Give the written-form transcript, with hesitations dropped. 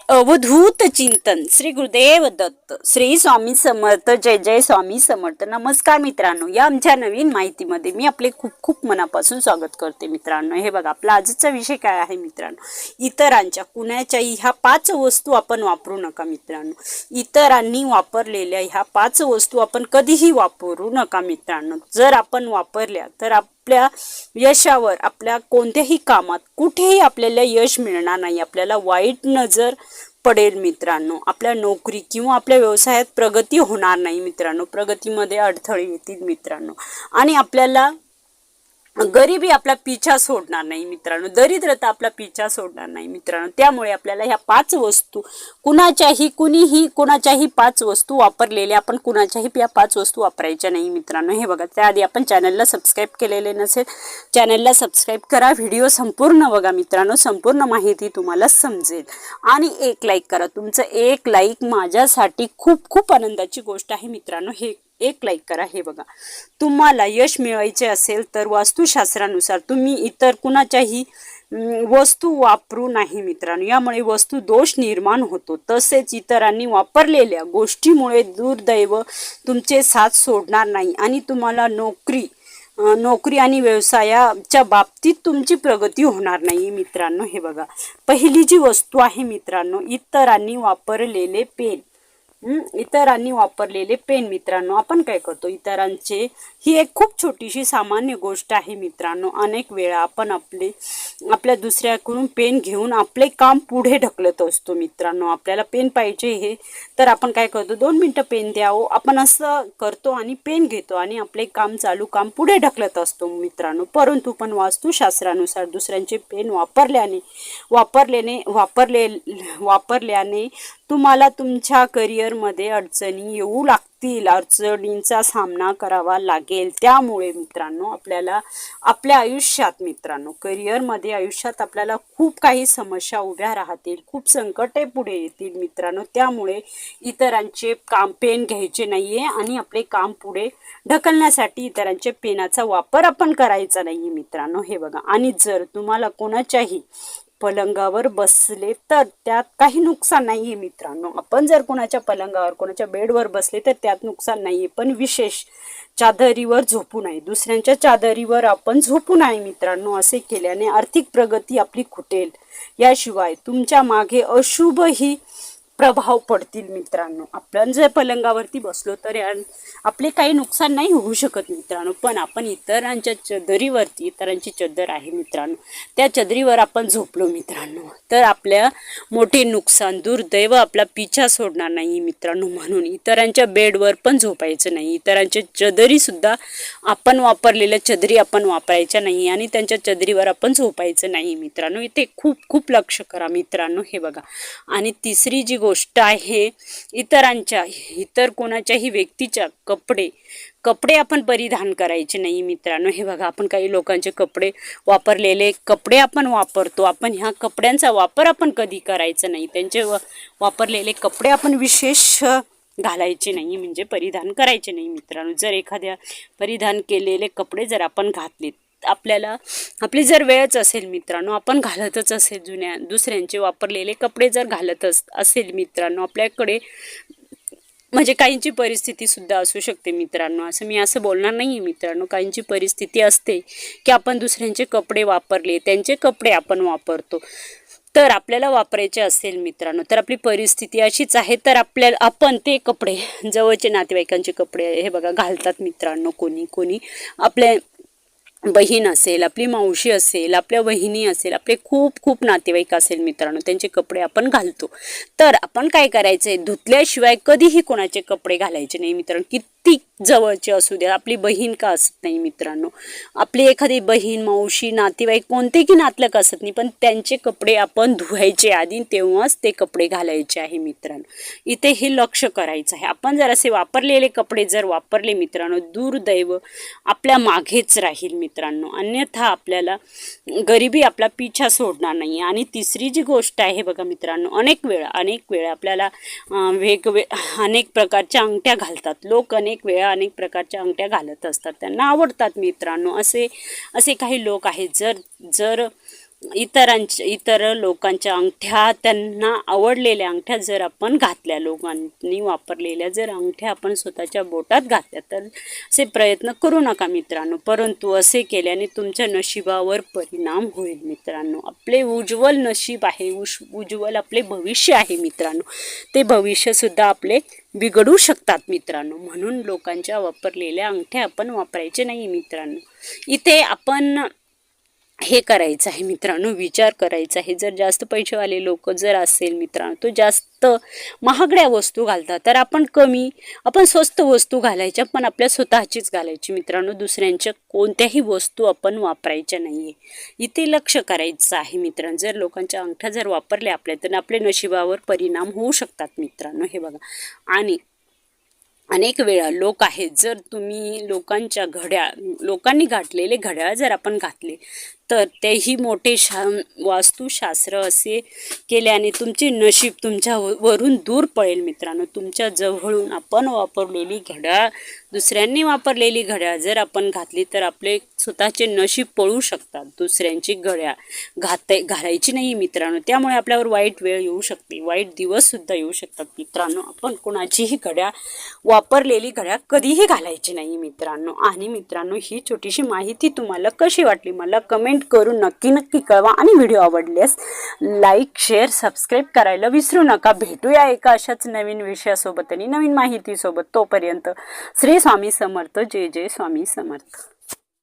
अवधूत चिंतन श्री गुरुदेव दत्त श्री स्वामी समर्थ जय जय स्वामी समर्थ। नमस्कार मित्रांनो, या आमच्या नवीन माहितीमध्ये मी आपले खूप खूप मनापासून स्वागत करते मित्रांनो। हे बघा, आपला आजचा विषय काय आहे मित्रांनो, इतरांच्या कुणाच्याही ह्या 5 वस्तू आपण वापरू नका मित्रांनो। इतरांनी वापरलेल्या ह्या 5 वस्तू आपण कधीही वापरू नका मित्रांनो। जर आपण वापरल्या तर आपल्या यशावर, आपल्या कोणत्याही कामात कुठेही आपल्याला यश मिळणार नाही, आपल्याला वाईट नजर पडेल मित्रांनो। आपल्या नोकरी किंवा आपल्या व्यवसायात प्रगती होणार नाही मित्रांनो, प्रगतीमध्ये अडथळे येतील मित्रांनो। आणि आपल्याला गरिबी आपला पिछा सोडणार नाही मित्रांनो, दरिद्रता आपला पिछा सोडणार नाही मित्रांनो। त्यामुळे आपल्याला ह्या 5 वस्तू कुणीही कुणाच्याही 5 वस्तू वापरलेल्या आपण कुणाच्याही या 5 वस्तू वापरायच्या नाही मित्रांनो। हे बघा, त्याआधी आपण चॅनलला सबस्क्राईब केलेले नसेल, चॅनलला सबस्क्राईब करा, व्हिडिओ संपूर्ण बघा मित्रांनो, संपूर्ण माहिती तुम्हाला समजेल। आणि एक लाईक करा, तुमचं एक लाईक माझ्यासाठी खूप खूप आनंदाची गोष्ट आहे मित्रांनो। हे एक लाईक करा। हे बघा, तुम्हाला यश मिळवायचे असेल तर वास्तुशास्त्रानुसार तुम्ही इतर कुणाच्याही वस्तू वापरू नाही मित्रांनो, यामुळे वस्तू दोष निर्माण होतो। तसेच इतरांनी वापरलेल्या गोष्टीमुळे दुर्दैव तुमचे साथ सोडणार नाही आणि तुम्हाला नोकरी आणि व्यवसायाच्या बाबतीत तुमची प्रगती होणार नाही मित्रांनो। हे बघा, पहिली जी वस्तू आहे मित्रांनो, इतरांनी वापरलेले पेन मित्रांनो। आपण काय करतो, इतरांचे ही एक खूप छोटीशी सामान्य गोष्ट आहे मित्रांनो। अनेक वेळा आपण आपल्या दुसऱ्याकडून पेन घेऊन आपले काम पुढे ढकलत असतो मित्रांनो। आपल्याला पेन पाहिजे हे तर आपण काय करतो, 2 मिनिटं पेन द्यावं, आपण असं करतो आणि पेन घेतो आणि आपले काम पुढे ढकलत असतो मित्रांनो। परंतु पण वास्तुशास्त्रानुसार दुसऱ्यांचे पेन वापरल्याने तुम्हाला तुमच्या करिअरमध्ये अडचणी येऊ लागतील, अडचणींचा सामना करावा लागेल। त्यामुळे मित्रांनो, आपल्याला आपल्या आयुष्यात मित्रांनो, करिअरमध्ये आयुष्यात आपल्याला खूप काही समस्या उभ्या राहतील, खूप संकटे पुढे येतील मित्रांनो। त्यामुळे इतरांचे पेन घ्यायचे नाहीये आणि आपले काम पुढे ढकलण्यासाठी इतरांच्या पेनाचा वापर आपण करायचा नाहीये मित्रांनो। हे बघा, आणि जर तुम्हाला कोणाच्याही पलंगावर बसले तर त्यात काही नुकसान नाहीये मित्रांनो। आपण जर कोणाच्या पलंगावर, कोणाच्या बेडवर बसले तर त्यात नुकसान नाहीये, पण विशेष चादरीवर झोपू नये, दुसऱ्यांच्या चादरीवर आपण झोपू नये मित्रांनो। असे केल्याने आर्थिक प्रगती आपली खुटेल, याशिवाय तुमच्या मागे अशुभही प्रभाव पडतील मित्रांनो। आपण जर पलंगावरती बसलो तर आपले काही नुकसान नाही होऊ शकत मित्रांनो, पण आपण इतरांच्या चदरीवरती, इतरांची चदर आहे मित्रांनो, त्या चदरीवर आपण झोपलो मित्रांनो तर आपल्या मोठे नुकसान, दुर्दैव आपला पिछा सोडणार नाही मित्रांनो। म्हणून इतरांच्या बेडवर पण झोपायचं नाही, इतरांच्या चदरी सुद्धा आपण वापरलेल्या चदरी आपण वापरायच्या नाही आणि त्यांच्या चदरीवर आपण झोपायचं नाही मित्रांनो। इथे खूप खूप लक्ष करा मित्रांनो। हे बघा, आणि तिसरी जी गोष्ट आहे, इतर कोणाच्याही व्यक्तीच्या कपडे आपण परिधान करायचे नाही मित्रांनो। हे बघा, आपण काही लोकांचे वापरलेले कपडे आपण वापरतो, आपण ह्या कपड्यांचा वापर आपण कधी करायचा नाही, त्यांचे वापरलेले कपडे आपण विशेष घालायचे नाही, म्हणजे परिधान करायचे नाही मित्रांनो। जर एखाद्या परिधान केलेले कपडे जर आपण घातले, आपली जर वेळच असेल मित्रांनो, आपण घालतच असेल दुसऱ्यांचे वापरलेले कपडे जर घालत असेल मित्रांनो, आपल्याकडे म्हणजे काहींची परिस्थिती सुद्धा असू शकते मित्रांनो, मी असं बोलणार नाही मित्रांनो। काहींची परिस्थिती असते की आपण दुसऱ्यांचे कपडे वापरले, त्यांचे कपडे आपण वापरतो, तर आपल्याला वापरायचे असेल मित्रांनो, तर आपली परिस्थिती अशीच आहे, तर आपण ते कपडे, जवळचे नातेवाईकांचे कपडे हे बघा घालतात मित्रांनो। कोणी आपल्या बहीण असेल, आपली मावशी असेल, आपल्या बहिणी असेल, आपले खूप खूप नातेवाईक असेल मित्रांनो, त्यांचे कपडे आपण घालतो, तर आपण काय करायचंय, धुतल्याशिवाय कधीही कोणाचे कपडे घालायचे नाही मित्रांनो, किती जवळचे असू द्या, आपली बहीण का असत नाही मित्रांनो, आपली एखादी बहीण, मावशी, नातेवाईक कोणतेही नातलग असत नाही, पण त्यांचे कपडे आपण धुवायचे आधी, तेव्हाच ते कपडे घालायचे आहे मित्रांनो। इथे हे लक्ष करायचं आहे। आपण जर असे वापरलेले कपडे जर वापरले मित्रांनो, दुर्दैव आपल्या मागेच राहील मित्रांनो, अन्यथा आपल्याला गरिबी आपला पिछा सोडणार नाही। आणि तिसरी जी गोष्ट आहे बघा मित्रांनो, अनेक वेळा आपल्याला अनेक प्रकारच्या अंगठ्या घालतात लोक, अनेक अनेक वेळा अनेक प्रकारच्या अंगठ्या घालत असतात, त्यांना आवडतात मित्रांनो. असे काही लोक आहेत, जर इतर लोकांच्या अंगठ्या, त्यांना आवडलेल्या अंगठ्या जर आपण घातल्या, लोकांनी वापरलेल्या जर अंगठ्या आपण स्वतःच्या बोटात घातल्या, तर असे प्रयत्न करू नका मित्रांनो. परंतु असे केल्याने तुमच्या नशिबावर परिणाम होईल मित्रांनो. आपले उज्ज्वल नशीब आहे, उज्ज्वल आपले भविष्य आहे मित्रांनो, ते भविष्यसुद्धा आपले बिघडू शकतात मित्रांनो. म्हणून लोकांच्या वापरलेल्या अंगठ्या आपण वापरायचे नाही मित्रांनो. इथे आपण हे करायचं आहे मित्रांनो, विचार करायचा आहे. जर जास्त पैसेवाले लोक जर असेल मित्रांनो, तो जास्त महागड्या वस्तू घालतात, तर आपण स्वस्त वस्तू घालायच्या, पण आपल्या स्वतःचीच घालायची मित्रांनो. दुसऱ्यांच्या कोणत्याही वस्तू आपण वापरायच्या नाहीये. इथे लक्ष करायचं आहे मित्रांनो. जर लोकांच्या अंगठ्या जर वापरल्या आपल्या, तर आपल्या नशिबावर परिणाम होऊ शकतात मित्रांनो. हे बघा, आणि अनेक वेळा लोक आहेत, जर तुम्ही लोकांनी घातलेले घड्याळ जर आपण घातले, तर तेही मोठे वास्तुशास्त्र असे केल्याने तुमचे नशीब तुमच्या वरून दूर पडेल मित्रांनो. तुमच्या जवळून आपण वापरलेली घड्याळ, दुसऱ्यांनी वापरलेली घड्याळ जर आपण घातली, तर आपले स्वतःचे नशीब पळू शकतात. दुसऱ्यांची घड्याळ घालायची नाही मित्रांनो. त्यामुळे आपल्यावर वाईट वेळ येऊ शकते, वाईट दिवससुद्धा येऊ शकतात मित्रांनो. आपण कोणाचीही वापरलेली घड्याळ कधीही घालायची नाही मित्रांनो. आणि मित्रांनो, ही छोटीशी माहिती तुम्हाला कशी वाटली मला कमेंट करून नक्की कळवा. आणि व्हिडिओ आवडल्यास लाईक, शेअर, सबस्क्राईब करायला विसरू नका. भेटूया एका अशाच नवीन विषयासोबत आणि नवीन माहितीसोबत. तोपर्यंत श्री स्वामी समर्थ. जय जय स्वामी समर्थ.